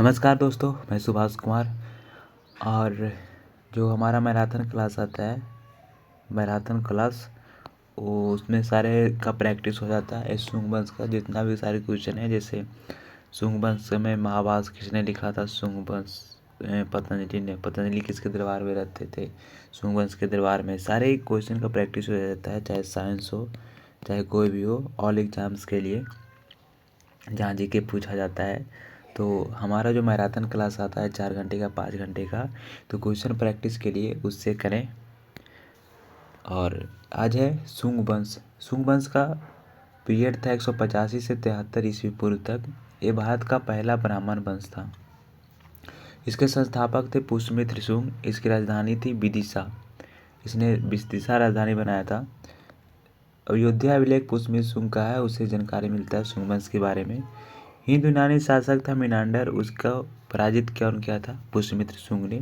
नमस्कार दोस्तों, मैं सुभाष कुमार। और जो हमारा मैराथन क्लास आता है, मैराथन क्लास, वो उसमें सारे का प्रैक्टिस हो जाता है। शुंग वंश का जितना भी सारे क्वेश्चन है, जैसे शुंग वंश में महाभारत किसने लिखा था, शुंग वंश पतंजलि ने। पतंजलि किसके दरबार में रहते थे, शुंग वंश के दरबार में। सारे क्वेश्चन का प्रैक्टिस हो जाता है, चाहे साइंस हो चाहे कोई भी हो, ऑल एग्जाम्स के लिए जहाँ जीके पूछा जाता है। तो हमारा जो मैराथन क्लास आता है 4 घंटे का 5 घंटे का, तो क्वेश्चन प्रैक्टिस के लिए उससे करें। और आज है शुंग वंश। शुंग वंश का पीरियड था 185 से 73 ईस्वी पूर्व तक। ये भारत का पहला ब्राह्मण वंश था। इसके संस्थापक थे पुष्यमित्र शुंग। इसकी राजधानी थी विदिशा। इसने विदिशा राजधानी बनाया था। अयोध्या अभिलेख पुष्यमित्र शुंग का है, उससे जानकारी मिलता है शुंग वंश के बारे में। हिंदू यूनानी शासक था मिनांडर, उसका पराजित किया था पुष्यमित्र शुंग ने।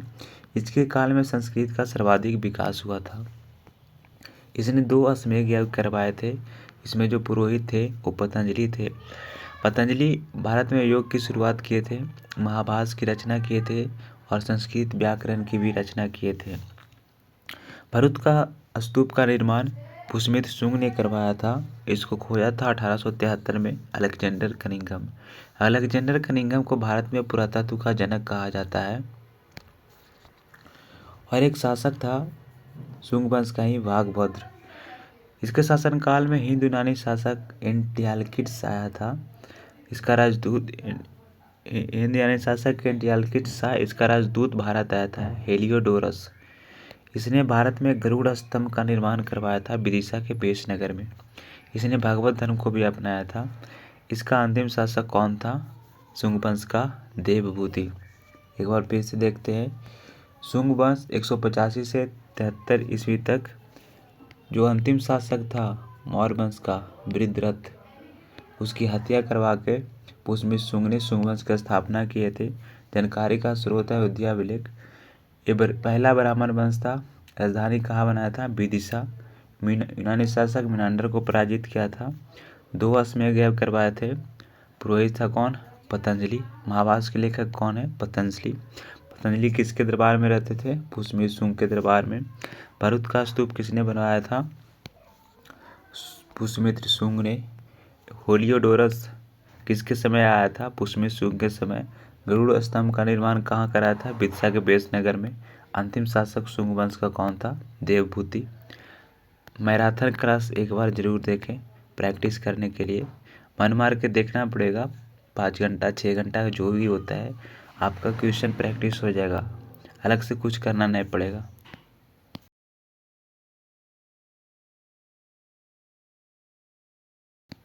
इसके काल में संस्कृत का सर्वाधिक विकास हुआ था। इसने 2 अश्वमेध यज्ञ करवाए थे। इसमें जो पुरोहित थे वो पतंजलि थे। पतंजलि भारत में योग की शुरुआत किए थे, महाभारत की रचना किए थे और संस्कृत व्याकरण की भी रचना किए थे। भरूच का स्तूप का निर्माण पुष्यमित्र शुंग ने करवाया था। इसको खोजा था 1873 में अलेक्जेंडर कनिंघम। अलेक्जेंडर कनिंघम को भारत में पुरातत्व का जनक कहा जाता है। और एक शासक था शुंग वंश का ही वाघभद्र। इसके शासनकाल में हिंदू यूनानी शासक एंटियालकिड्स आया था। इसका राजदूत हिंदू यूनानी शासक एंटियालकिड्स था। इसका राजदूत भारत आया था, हेलियोडोरस। इसने भारत में गरुड़ स्तंभ का निर्माण करवाया था विदिशा के पेशनगर में। इसने भागवत धर्म को भी अपनाया था। इसका अंतिम शासक कौन था, शुंग वंश का देवभूति। एक बार फिर से देखते हैं। शुंग वंश 185 से 73 ईस्वी तक। जो अंतिम शासक था मौर्य वंश का वृद्धरथ, उसकी हत्या करवा के पुष्यमित्र शुंग ने शुंग वंश की स्थापना किए थे। जानकारी का स्रोत है अयोध्या अभिलेख। ये पहला ब्राह्मण वंश था। राजधानी कहाँ बनाया था, विदिशा। यूनानी शासक मिनांडर को पराजित किया था। 2 अश्वमेध यज्ञ करवाए थे। पुरोहित था कौन, पतंजलि। महाभारत के लेखक कौन है, पतंजलि। पतंजलि किसके दरबार में रहते थे, पुष्यमित्र शुंग के दरबार में। भरूच का स्तूप किसने बनवाया था, पुष्यमित्र शुंग ने। हेलियोडोरस किसके समय आया था, पुष्यमित्र शुंग के समय। गरुड़ स्तंभ का निर्माण कहाँ कराया था, विदिशा के बेसनगर में। अंतिम शासक शुंग वंश का कौन था, देवभूति। मैराथन क्लास एक बार जरूर देखें प्रैक्टिस करने के लिए। मन मार के देखना पड़ेगा। 5 घंटा 6 घंटा जो भी होता है, आपका क्वेश्चन प्रैक्टिस हो जाएगा। अलग से कुछ करना नहीं पड़ेगा।